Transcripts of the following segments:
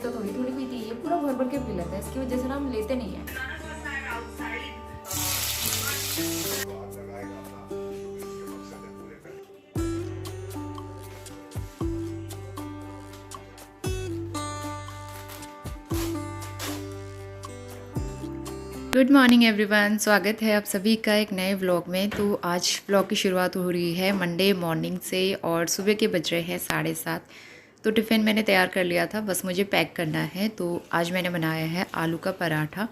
तो थोड़ी थोड़ी पीती है, ये पूरा भर भर के पी लेता है। इसकी वजह से ना हम लेते नहीं है। गुड मॉर्निंग एवरीवन, स्वागत है आप सभी का एक नए व्लॉग में। तो आज व्लॉग की शुरुआत हो रही है मंडे मॉर्निंग से और सुबह के बज रहे हैं 7:30। तो टिफ़िन मैंने तैयार कर लिया था, बस मुझे पैक करना है। तो आज मैंने बनाया है आलू का पराठा।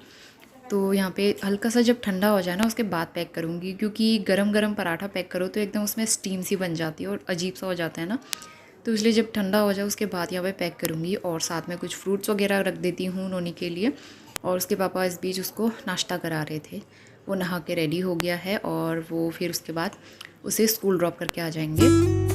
तो यहाँ पे हल्का सा जब ठंडा हो जाए ना उसके बाद पैक करूँगी, क्योंकि गरम गरम पराठा पैक करो तो एकदम उसमें स्टीम सी बन जाती है और अजीब सा हो जाता है ना। तो इसलिए जब ठंडा हो जाए उसके बाद यहाँ पे पैक करूँगी। और साथ में कुछ फ्रूट्स वगैरह रख देती हूँ नोनी के लिए। और उसके पापा इस बीच उसको नाश्ता करा रहे थे। वो नहा के रेडी हो गया है और वो फिर उसके बाद उसे स्कूल ड्रॉप करके आ जाएंगे।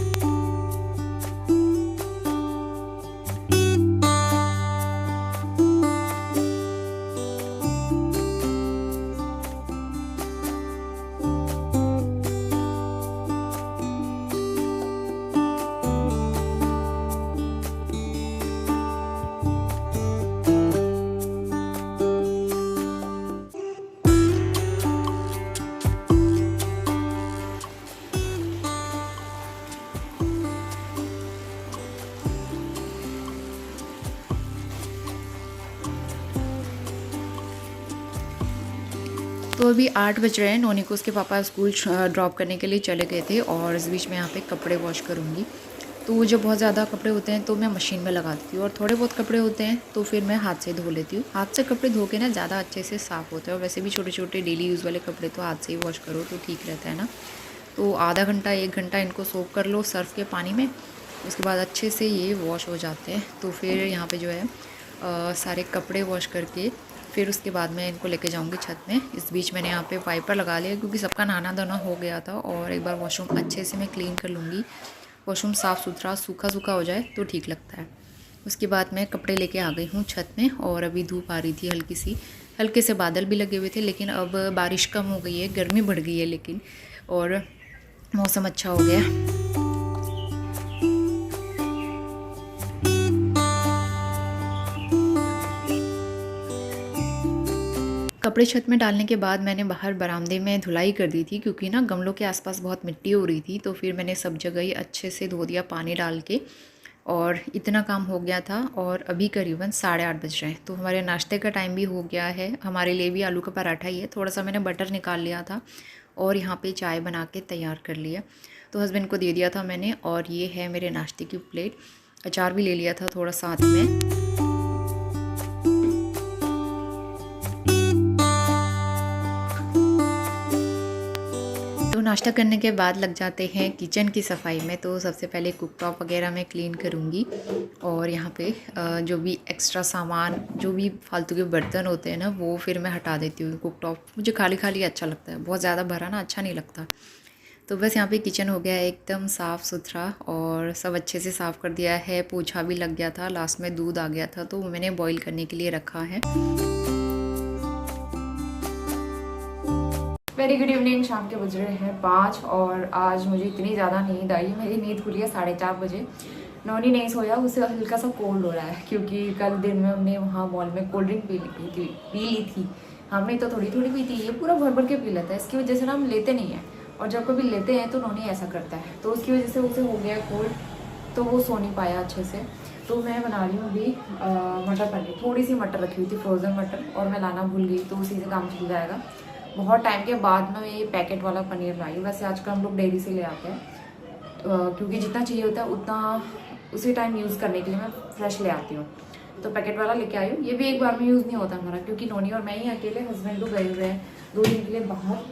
तो अभी 8 बज रहे हैं। नोनी को उसके पापा स्कूल ड्रॉप करने के लिए चले गए थे और इस बीच में यहाँ पे कपड़े वॉश करूँगी। तो जब बहुत ज़्यादा कपड़े होते हैं तो मैं मशीन में लगा देती हूँ और थोड़े बहुत कपड़े होते हैं तो फिर मैं हाथ से धो लेती हूँ। हाथ से कपड़े धो के ना ज़्यादा अच्छे से साफ़ होते हैं। और वैसे भी छोटे छोटे डेली यूज़ वाले कपड़े तो हाथ से ही वॉश करो तो ठीक रहता है ना। तो आधा घंटा 1 घंटा इनको सोक कर लो सर्फ़ के पानी में, उसके बाद अच्छे से ये वॉश हो जाते हैं। तो फिर यहाँ पर जो है सारे कपड़े वॉश करके फिर उसके बाद मैं इनको लेके जाऊंगी छत में। इस बीच मैंने यहाँ पे वाइपर लगा लिया क्योंकि सबका नहाना धोना हो गया था और एक बार वॉशरूम अच्छे से मैं क्लीन कर लूँगी। वॉशरूम साफ़ सुथरा सूखा सूखा हो जाए तो ठीक लगता है। उसके बाद मैं कपड़े लेके आ गई हूँ छत में और अभी धूप आ रही थी हल्की सी, हल्के से बादल भी लगे हुए थे, लेकिन अब बारिश कम हो गई है, गर्मी बढ़ गई है लेकिन, और मौसम अच्छा हो गया। कपड़े छत में डालने के बाद मैंने बाहर बरामदे में धुलाई कर दी थी, क्योंकि ना गमलों के आसपास बहुत मिट्टी हो रही थी। तो फिर मैंने सब जगह ही अच्छे से धो दिया पानी डाल के और इतना काम हो गया था। और अभी करीबन 8:30 बज रहे हैं। तो हमारे नाश्ते का टाइम भी हो गया है। हमारे लिए भी आलू का पराठा ही है। थोड़ा सा मैंने बटर निकाल लिया था और यहाँ पर चाय बना के तैयार कर लिया। तो हस्बैंड को दे दिया था मैंने। और ये है मेरे नाश्ते की प्लेट। अचार भी ले लिया था थोड़ा साथ में। तो नाश्ता करने के बाद लग जाते हैं किचन की सफाई में। तो सबसे पहले कुक टॉप वगैरह मैं क्लीन करूँगी और यहाँ पे जो भी एक्स्ट्रा सामान, जो भी फालतू के बर्तन होते हैं ना, वो फिर मैं हटा देती हूँ। कुक टॉप मुझे खाली खाली अच्छा लगता है, बहुत ज़्यादा भरा ना अच्छा नहीं लगता। तो बस यहाँ पे किचन हो गया है एकदम साफ़ सुथरा और सब अच्छे से साफ़ कर दिया है। पोछा भी लग गया था, लास्ट में दूध आ गया था तो मैंने बॉईल करने के लिए रखा है। Very good evening. शाम के बज रहे हैं 5 और आज मुझे इतनी ज़्यादा नींद आई। मेरी नींद खुली है 4:30 बजे। नौनी नहीं सोया, उसे हल्का सा कोल्ड हो रहा है क्योंकि कल दिन में हमने वहाँ मॉल में कोल्ड ड्रिंक पी ली थी। हमने तो थोड़ी थोड़ी पी थी, ये पूरा भर भर के पी लेता है। इसकी वजह से ना हम लेते नहीं हैं और जब कभी लेते हैं तो नौनी ऐसा करता है, तो उसकी वजह से उसे हो गया कोल्ड, तो वो सो नहीं पाया अच्छे से। तो मैं बना रही हूँ अभी मटर पनीर। थोड़ी सी मटर रखी हुई थी, फ्रोज़न मटर, और मैं लाना भूल गई तो उसी से काम चल जाएगा। बहुत टाइम के बाद मैं ये पैकेट वाला पनीर लाई। वैसे आजकल हम लोग डेयरी से ले आते हैं क्योंकि जितना चाहिए होता है उतना उसी टाइम यूज़ करने के लिए मैं फ्रेश ले आती हूँ। तो पैकेट वाला लेके आई हूँ। ये भी एक बार में यूज़ नहीं होता हमारा, क्योंकि नोनी और मैं ही अकेले, हस्बैंड तो गए हुए हैं 2 दिन के लिए बाहर।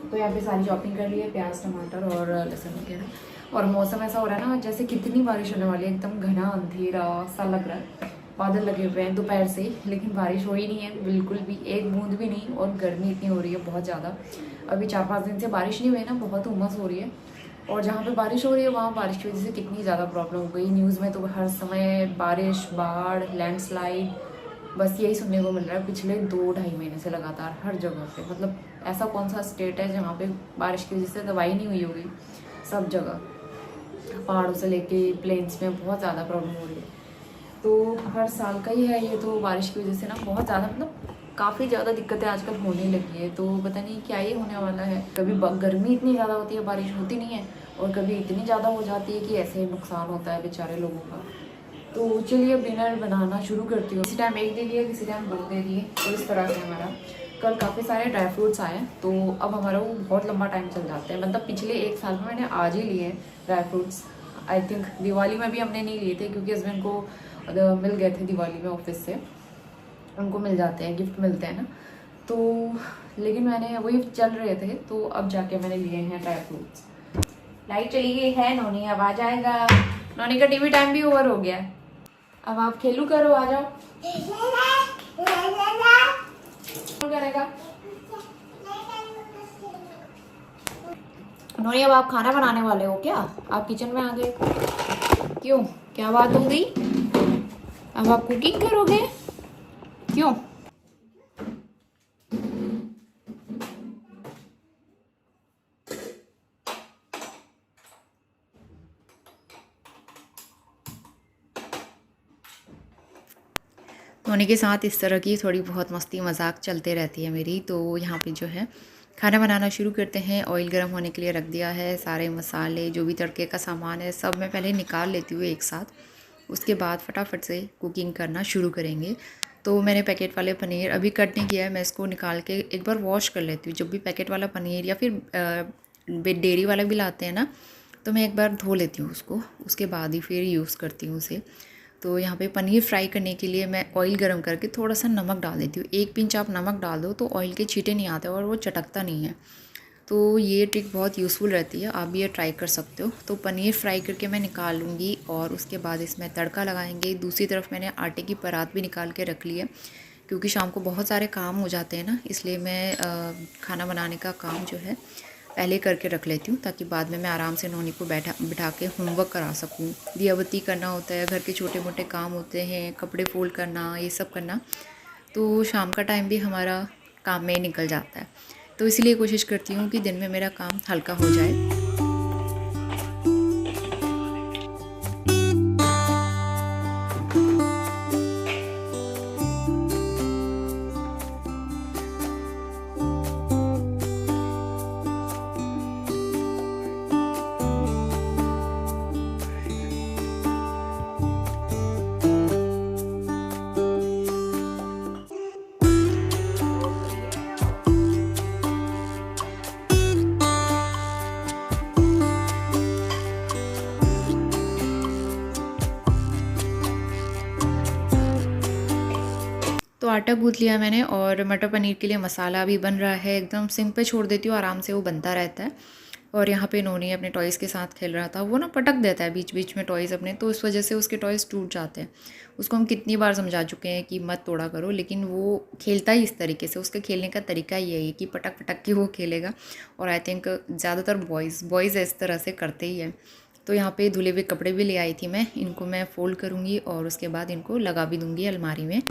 तो यहाँ पे सारी शॉपिंग कर ली है, प्याज टमाटर और लहसुन वगैरह। और मौसम ऐसा हो रहा है ना जैसे कितनी बारिश होने वाली है, एकदम घना अंधेरा सा लग रहा है। बादल लगे हुए हैं दोपहर से, लेकिन बारिश हो ही नहीं है बिल्कुल भी, एक बूंद भी नहीं। और गर्मी इतनी हो रही है बहुत ज़्यादा। अभी 4-5 दिन से बारिश नहीं हुई ना, बहुत उमस हो रही है। और जहाँ पे बारिश हो रही है वहाँ बारिश की वजह से कितनी ज़्यादा प्रॉब्लम हो गई। न्यूज़ में तो हर समय बारिश, बाढ़, लैंडस्लाइड, बस यही सुनने को मिल रहा है पिछले 2-2.5 महीने से लगातार हर जगह पे। मतलब ऐसा कौन सा स्टेट है जहाँ पे बारिश की वजह से दवाई नहीं हुई होगी। सब जगह पहाड़ों से लेके प्लेन्स में बहुत ज़्यादा प्रॉब्लम हो रही है। तो हर साल का ही है ये, तो बारिश की वजह से ना बहुत ज़्यादा मतलब काफ़ी ज़्यादा दिक्कतें आजकल होने लगी है। तो पता नहीं क्या ही होने वाला है। कभी गर्मी इतनी ज़्यादा होती है, बारिश होती नहीं है, और कभी इतनी ज़्यादा हो जाती है कि ऐसे नुकसान होता है बेचारे लोगों का। तो चलिए अब डिनर बनाना शुरू करती हूँ। किसी टाइम एक दे दिए, किसी टाइम 2 दे दिए, तो इस तरह से हमारा कल काफ़ी सारे ड्राई फ्रूट्स आए, तो अब हमारा वो बहुत लंबा टाइम चल जाता है। मतलब पिछले 1 साल में मैंने आज ही लिए dry fruits. I think Diwali में भी हमने नहीं लिए थे, क्योंकि हस्बैंड को मिल गए थे दिवाली में ऑफिस से, उनको मिल जाते हैं, गिफ्ट मिलते हैं ना। तो लेकिन मैंने वही चल रहे थे, तो अब जाके मैंने लिए हैं ड्राई फ्रूट्स। लाइट चली गई है, नोनी अब आ जाएगा। नोनी का टीवी टाइम भी ओवर हो गया है, अब आप खेलू करो, आ जाओ। करेगा नोनी, अब आप खाना बनाने वाले हो क्या? आप किचन में आ गए, क्यों? क्या बात हो गई? अब आप कुकिंग करोगे, क्यों? नोनी के साथ इस तरह की थोड़ी बहुत मस्ती मजाक चलते रहती है मेरी। तो यहाँ पे जो है खाना बनाना शुरू करते हैं। ऑयल गर्म होने के लिए रख दिया है, सारे मसाले जो भी तड़के का सामान है सब मैं पहले निकाल लेती हूँ एक साथ, उसके बाद फटाफट से कुकिंग करना शुरू करेंगे। तो मैंने पैकेट वाले पनीर अभी कट नहीं किया है, मैं इसको निकाल के एक बार वॉश कर लेती हूँ। जब भी पैकेट वाला पनीर या फिर डेयरी वाला भी लाते हैं ना, तो मैं एक बार धो लेती हूँ उसको, उसके बाद ही फिर यूज़ करती हूँ उसे। तो यहाँ पे पनीर फ्राई करने के लिए मैं ऑयल गरम करके थोड़ा सा नमक डाल देती हूँ। 1 पिंच आप नमक डाल दो तो ऑयल के छींटे नहीं आते और वो चटकता नहीं है। तो ये ट्रिक बहुत यूज़फुल रहती है, आप भी ये ट्राई कर सकते हो। तो पनीर फ्राई करके मैं निकाल लूँगी और उसके बाद इसमें तड़का लगाएंगे। दूसरी तरफ मैंने आटे की परात भी निकाल के रख ली है, क्योंकि शाम को बहुत सारे काम हो जाते हैं ना, इसलिए मैं खाना बनाने का काम जो है पहले करके रख लेती हूँ, ताकि बाद में मैं आराम से नोनी को बिठा के होमवर्क करा सकूँ। दिया बत्ती करना होता है, घर के छोटे मोटे काम होते हैं, कपड़े फोल्ड करना, ये सब करना, तो शाम का टाइम भी हमारा काम में निकल जाता है। तो इसलिए कोशिश करती हूँ कि दिन में मेरा काम हल्का हो जाए। तो आटा गूँथ लिया मैंने और मटर पनीर के लिए मसाला भी बन रहा है। एकदम सिम पे छोड़ देती हूँ, आराम से वो बनता रहता है। और यहाँ पे नोनी अपने टॉयज़ के साथ खेल रहा था। वो ना पटक देता है बीच बीच में टॉयज़ अपने, तो इस वजह से उसके टॉयज़ टूट जाते हैं। उसको हम कितनी बार समझा चुके हैं कि मत तोड़ा करो, लेकिन वो खेलता ही इस तरीके से। उसके खेलने का तरीका ही यही है कि पटक पटक के वो खेलेगा। और आई थिंक ज़्यादातर बॉयज़ इस तरह से करते ही हैं। तो यहाँ पे धुले हुए कपड़े भी ले आई थी मैं, इनको मैं फ़ोल्ड करूँगी और उसके बाद इनको लगा भी दूँगी अलमारी में।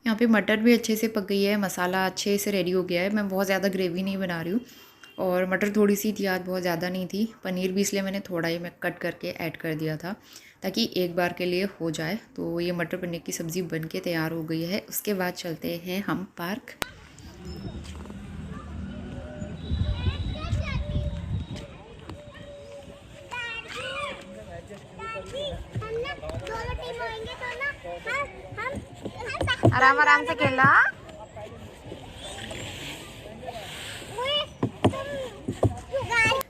यहाँ पे मटर भी अच्छे से पक गई है, मसाला अच्छे से रेडी हो गया है। मैं बहुत ज़्यादा ग्रेवी नहीं बना रही हूँ, और मटर थोड़ी सी थी आज, बहुत ज़्यादा नहीं थी। पनीर भी इसलिए मैंने थोड़ा ही मैं कट करके ऐड कर दिया था, ताकि एक बार के लिए हो जाए। तो ये मटर पनीर की सब्ज़ी बन के तैयार हो गई है। उसके बाद चलते हैं हम पार्क। आराम आराम से खेलना।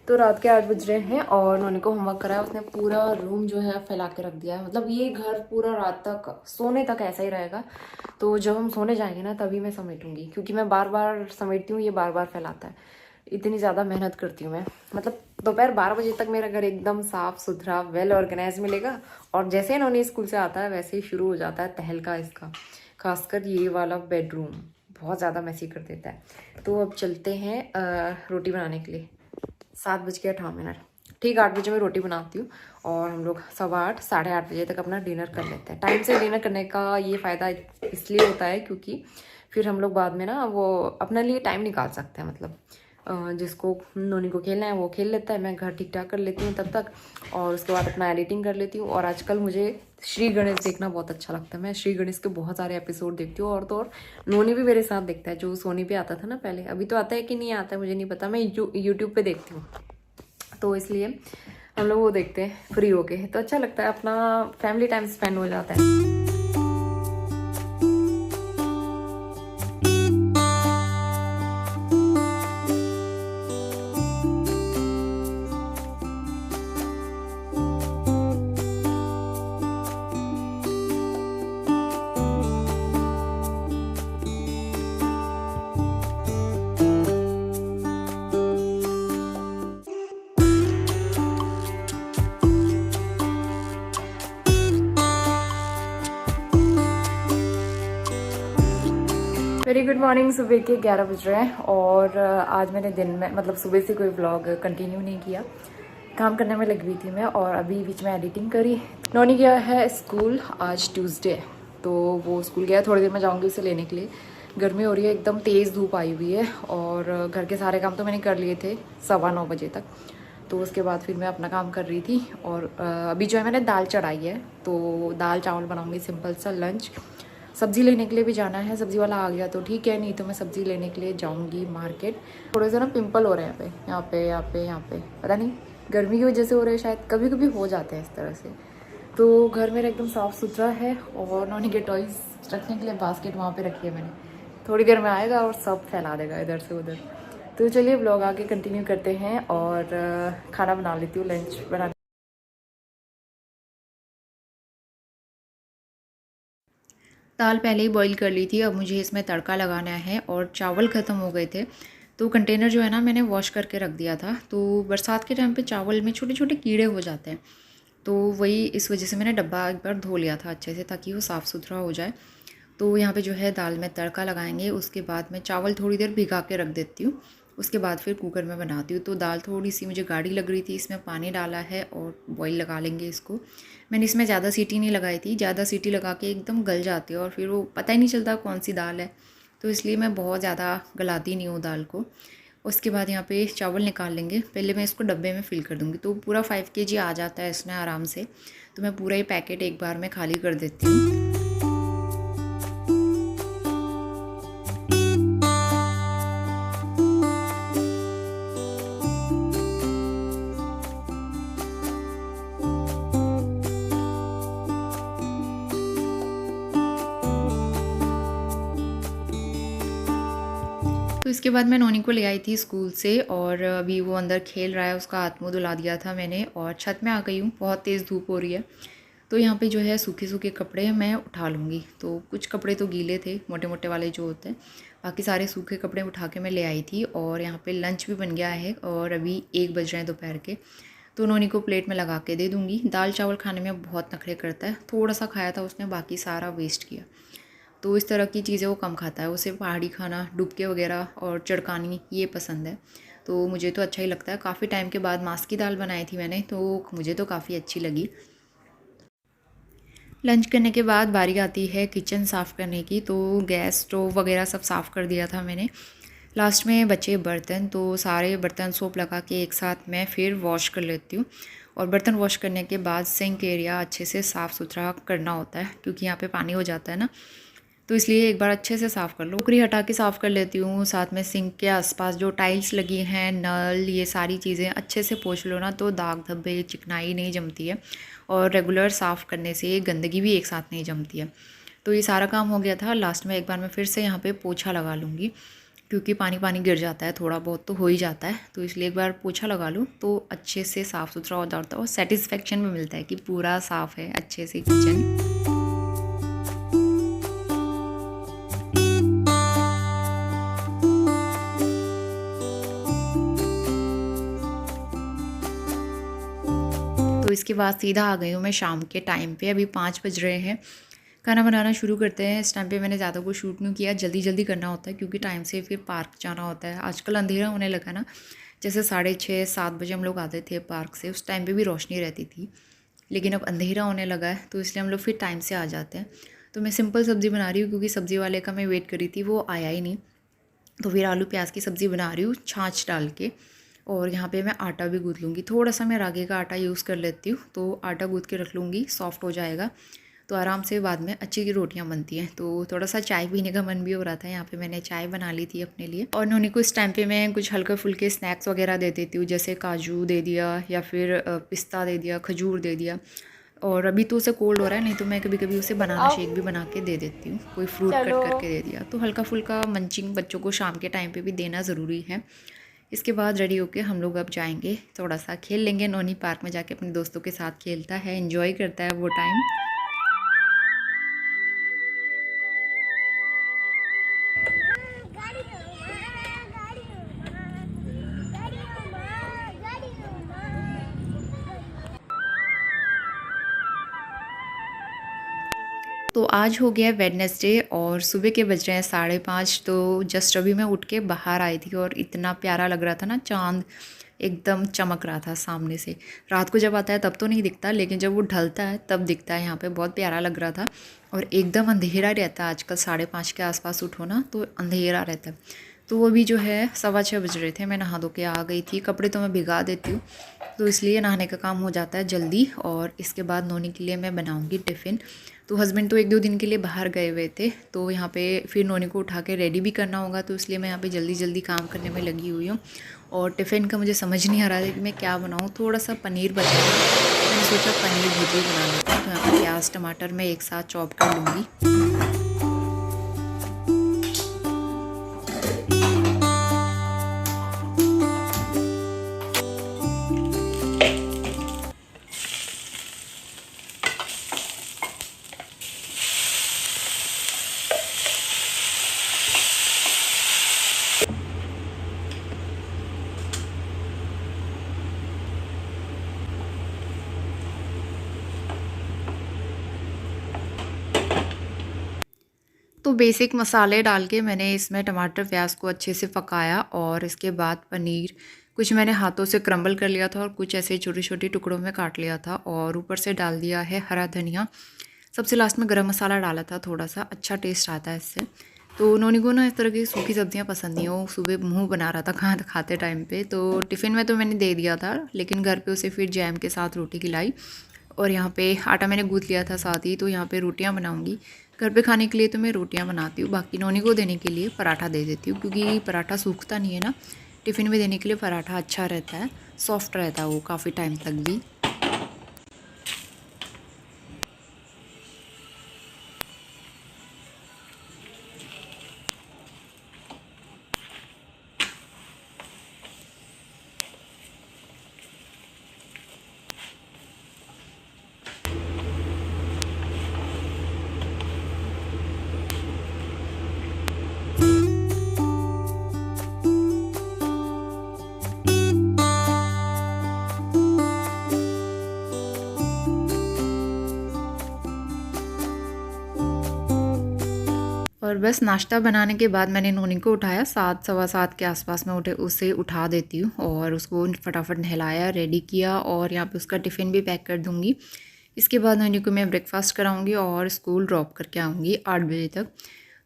तो रात के 8 बज रहे हैं और नोनी को होमवर्क कराया। उसने पूरा रूम जो है फैला के रख दिया है। मतलब ये घर पूरा रात तक सोने तक ऐसा ही रहेगा। तो जब हम सोने जाएंगे ना, तभी मैं समेटूंगी, क्योंकि मैं बार बार समेटती हूँ, ये बार बार फैलाता है। इतनी ज़्यादा मेहनत करती हूँ मैं। मतलब दोपहर 12 बजे तक मेरा घर एकदम साफ सुथरा वेल ऑर्गेनाइज मिलेगा, और जैसे ही नोनी स्कूल से आता है वैसे ही शुरू हो जाता है तहलका इसका। खासकर ये वाला बेडरूम बहुत ज़्यादा मैसी कर देता है। तो अब चलते हैं रोटी बनाने के लिए। 7:58। ठीक 8 बजे मैं रोटी बनाती हूँ और हम लोग 8:15 8:30 तक अपना डिनर कर लेते हैं। टाइम से डिनर करने का ये फ़ायदा इसलिए होता है क्योंकि फिर हम लोग बाद में ना वो अपने लिए टाइम निकाल सकते हैं। मतलब जिसको नोनी को खेलना है वो खेल लेता है, मैं घर ठीक ठाक कर लेती हूँ तब तक, और उसके बाद अपना एडिटिंग कर लेती हूँ। और आजकल मुझे श्री गणेश देखना बहुत अच्छा लगता है। मैं श्री गणेश के बहुत सारे एपिसोड देखती हूँ, और तो और नोनी भी मेरे साथ देखता है, जो सोनी पे आता था ना पहले। अभी तो आता है कि नहीं आता है मुझे नहीं पता, मैं यूट्यूब पे देखती हूँ, तो इसलिए हम लोग वो देखते हैं फ्री होके, तो अच्छा लगता है, अपना फैमिली टाइम स्पेंड हो जाता है। Very good morning. सुबह के 11 बज रहे हैं और आज मैंने दिन में मतलब सुबह से कोई व्लॉग कंटिन्यू नहीं किया, काम करने में लगी हुई थी मैं, और अभी बीच में एडिटिंग करी। नोनी गया है स्कूल, आज ट्यूसडे, तो वो स्कूल गया। थोड़ी देर में जाऊंगी उसे लेने के लिए। गर्मी हो रही है, एकदम तेज़ धूप आई हुई है, और घर के सारे काम तो मैंने कर लिए थे 9:15 बजे तक। तो उसके बाद फिर मैं अपना काम कर रही थी, और अभी जो है मैंने दाल चढ़ाई है, तो दाल चावल बनाऊँगी सिंपल सा लंच। सब्ज़ी लेने के लिए भी जाना है, सब्ज़ी वाला आ गया तो ठीक है, नहीं तो मैं सब्ज़ी लेने के लिए जाऊंगी मार्केट। थोड़े से ना पिंपल हो रहे हैं यहाँ पे पता नहीं गर्मी की वजह से हो रहे हैं शायद, कभी कभी हो जाते हैं इस तरह से। तो घर मेरा एकदम साफ़ सुथरा है, और नॉनी के टॉयज़ रखने के लिए बास्केट वहाँ पे रखी है मैंने। थोड़ी देर में आएगा और सब फैला देगा इधर से उधर। तो चलिए ब्लॉग आगे कंटिन्यू करते हैं, और खाना बना लेती हूँ, लंच बना। दाल पहले ही बॉईल कर ली थी, अब मुझे इसमें तड़का लगाना है, और चावल ख़त्म हो गए थे तो कंटेनर जो है ना मैंने वॉश करके रख दिया था। तो बरसात के टाइम पे चावल में छोटे छोटे कीड़े हो जाते हैं, तो वही इस वजह से मैंने डब्बा एक बार धो लिया था अच्छे से, ताकि वो साफ़ सुथरा हो जाए। तो यहाँ पे जो है दाल में तड़का लगाएंगे, उसके बाद मैं चावल थोड़ी देर भिगा के रख देती हूँ, उसके बाद फिर कुकर में बनाती हूँ। तो दाल थोड़ी सी मुझे गाढ़ी लग रही थी, इसमें पानी डाला है और बॉईल लगा लेंगे इसको। मैंने इसमें ज़्यादा सीटी नहीं लगाई थी, ज़्यादा सीटी लगा के एकदम गल जाती है और फिर वो पता ही नहीं चलता कौन सी दाल है, तो इसलिए मैं बहुत ज़्यादा गलाती नहीं हूँ दाल को। उसके बाद यहाँ पे चावल निकाल लेंगे, पहले मैं इसको डब्बे में फ़िल कर दूँगी। तो पूरा 5 kg आ जाता है इसमें आराम से, तो मैं पूरा ही पैकेट एक बार में खाली कर देती हूँ। तो इसके बाद मैं नोनी को ले आई थी स्कूल से, और अभी वो अंदर खेल रहा है, उसका हाथ मुँह धुला दिया था मैंने, और छत में आ गई हूँ, बहुत तेज़ धूप हो रही है। तो यहाँ पे जो है सूखे सूखे कपड़े मैं उठा लूँगी। तो कुछ कपड़े तो गीले थे, मोटे मोटे वाले जो होते हैं, बाकी सारे सूखे कपड़े उठा के मैं ले आई थी। और यहाँ पे लंच भी बन गया है, और अभी 1 बज रहे हैं दोपहर के, तो नोनी को प्लेट में लगा के दे दूँगी। दाल चावल खाने में बहुत नखरे करता है, थोड़ा सा खाया था उसने, बाकी सारा वेस्ट किया। तो इस तरह की चीज़ें वो कम खाता है, उसे पहाड़ी खाना, डुबके वगैरह और चड़कानी ये पसंद है। तो मुझे तो अच्छा ही लगता है। काफ़ी टाइम के बाद मास की दाल बनाई थी मैंने, तो मुझे तो काफ़ी अच्छी लगी। लंच करने के बाद बारी आती है किचन साफ़ करने की, तो गैस स्टोव वगैरह सब साफ़ कर दिया था मैंने। लास्ट में बचे बर्तन, तो सारे बर्तन सोप लगा के एक साथ मैं फिर वॉश कर लेती हूँ। और बर्तन वॉश करने के बाद सिंक एरिया अच्छे से साफ़ सुथरा करना होता है, क्योंकि यहाँ पे पानी हो जाता है ना, तो इसलिए एक बार अच्छे से साफ़ कर लो। टोकरी हटा के साफ़ कर लेती हूँ, साथ में सिंक के आसपास जो टाइल्स लगी हैं, नल, ये सारी चीज़ें अच्छे से पोंछ लो ना, तो दाग धब्बे चिकनाई नहीं जमती है, और रेगुलर साफ़ करने से गंदगी भी एक साथ नहीं जमती है। तो ये सारा काम हो गया था। लास्ट में एक बार मैं फिर से यहाँ पे पोछा लगा लूँगी, क्योंकि पानी पानी गिर जाता है, थोड़ा बहुत तो हो ही जाता है, तो इसलिए एक बार पोछा लगा लूँ तो अच्छे से साफ़ सुथरा हो जाता है, और सेटिस्फेक्शन भी मिलता है कि पूरा साफ़ है अच्छे से किचन। तो इसके बाद सीधा आ गई हूँ मैं शाम के टाइम पे, अभी 5 बज रहे हैं। खाना बनाना शुरू करते हैं। इस टाइम पे मैंने ज़्यादा कुछ शूट नहीं किया, जल्दी जल्दी करना होता है, क्योंकि टाइम से फिर पार्क जाना होता है। आजकल अंधेरा होने लगा ना, जैसे 6:30-7 बजे हम लोग आते थे पार्क से, उस टाइम पे भी रोशनी रहती थी, लेकिन अब अंधेरा होने लगा है तो इसलिए हम लोग फिर टाइम से आ जाते हैं। तो मैं सिंपल सब्ज़ी बना रही हूँ क्योंकि सब्ज़ी वाले का मैं वेट करी थी, वो आया ही नहीं। तो फिर आलू प्याज की सब्ज़ी बना रही हूँ छाछ डाल के। और यहाँ पे मैं आटा भी गूँथ लूँगी, थोड़ा सा मैं रागी का आटा यूज़ कर लेती हूँ, तो आटा गूँथ के रख लूँगी, सॉफ्ट हो जाएगा तो आराम से बाद में अच्छी की रोटियाँ बनती हैं। तो थोड़ा सा चाय पीने का मन भी हो रहा था, यहाँ पे मैंने चाय बना ली थी अपने लिए। और नोनी को इस टाइम पे मैं कुछ हल्के फुल्के स्नैक्स वगैरह दे देती हूँ, जैसे काजू दे दिया या फिर पिस्ता दे दिया, खजूर दे दिया। और अभी तो उसे कोल्ड हो रहा है, नहीं तो मैं कभी कभी उसे बनाना शेक भी बना के दे देती हूँ, कोई फ्रूट कट करके दे दिया। तो हल्का फुल्का मंचिंग बच्चों को शाम के टाइम पे भी देना ज़रूरी है। इसके बाद रेडी होके हम लोग अब जाएंगे, थोड़ा सा खेल लेंगे। नोनी पार्क में जाके अपने दोस्तों के साथ खेलता है, एंजॉय करता है वो टाइम। तो आज हो गया वेडनेसडे और सुबह के बज रहे हैं 5:30। तो जस्ट अभी मैं उठ के बाहर आई थी और इतना प्यारा लग रहा था ना, चांद एकदम चमक रहा था सामने से। रात को जब आता है तब तो नहीं दिखता, लेकिन जब वो ढलता है तब दिखता है। यहाँ पे बहुत प्यारा लग रहा था और एकदम अंधेरा रहता है आजकल, 5:30 के आसपास उठो ना तो अंधेरा रहता है। तो वो भी जो है 6:15 बज रहे थे, मैं नहा धो के आ गई थी। कपड़े तो मैं भिगा देती हूँ, तो इसलिए नहाने का काम हो जाता है जल्दी। और इसके बाद नोनी के लिए मैं बनाऊँगी टिफ़िन। तो हस्बैंड तो 1-2 दिन के लिए बाहर गए हुए थे, तो यहाँ पे फिर नोनी को उठा के रेडी भी करना होगा, तो इसलिए मैं यहाँ पे जल्दी जल्दी काम करने में लगी हुई हूँ। और टिफ़िन का मुझे समझ नहीं आ रहा है कि मैं क्या बनाऊँ। थोड़ा सा पनीर बचा है, मैंने सोचा पनीर भुर्जी बना लेती हूँ। तो यहाँ पर प्याज टमाटर मैं एक साथ चॉप कर लूँगी। तो बेसिक मसाले डाल के मैंने इसमें टमाटर प्याज को अच्छे से पकाया और इसके बाद पनीर कुछ मैंने हाथों से क्रम्बल कर लिया था और कुछ ऐसे छोटे छोटे टुकड़ों में काट लिया था, और ऊपर से डाल दिया है हरा धनिया। सबसे लास्ट में गरम मसाला डाला था, थोड़ा सा अच्छा टेस्ट आता है इससे। तो नोनी को ना इस तरह की सूखी सब्जियां पसंद नहीं, वो सुबह मुँह बना रहा था खाते टाइम पे। तो टिफ़िन में तो मैंने दे दिया था, लेकिन घर पे उसे फिर जैम के साथ रोटी खिलाई। और यहाँ पे आटा मैंने गूँथ लिया था साथ ही, तो यहाँ पे रोटियाँ बनाऊँगी। घर पे खाने के लिए तो मैं रोटियाँ बनाती हूँ, बाकी नोनी को देने के लिए पराठा दे देती हूँ, क्योंकि पराठा सूखता नहीं है ना। टिफ़िन में देने के लिए पराठा अच्छा रहता है, सॉफ्ट रहता है वो काफ़ी टाइम तक भी। और बस नाश्ता बनाने के बाद मैंने नोनी को उठाया, 7 सवा 7 के आसपास में उसे उठा देती हूँ और उसको फटाफट नहलाया, रेडी किया और यहाँ पे उसका टिफ़िन भी पैक कर दूँगी। इसके बाद नोनी को मैं ब्रेकफास्ट कराऊँगी और स्कूल ड्रॉप करके आऊँगी 8 बजे तक।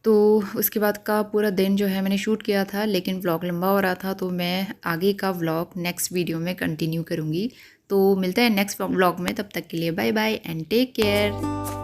तो उसके बाद का पूरा दिन जो है मैंने शूट किया था, लेकिन व्लॉग लंबा हो रहा था, तो मैं आगे का व्लॉग नेक्स्ट वीडियो में कंटिन्यू करूँगी। तो मिलता है नेक्स्ट व्लॉग में, तब तक के लिए bye bye and take care.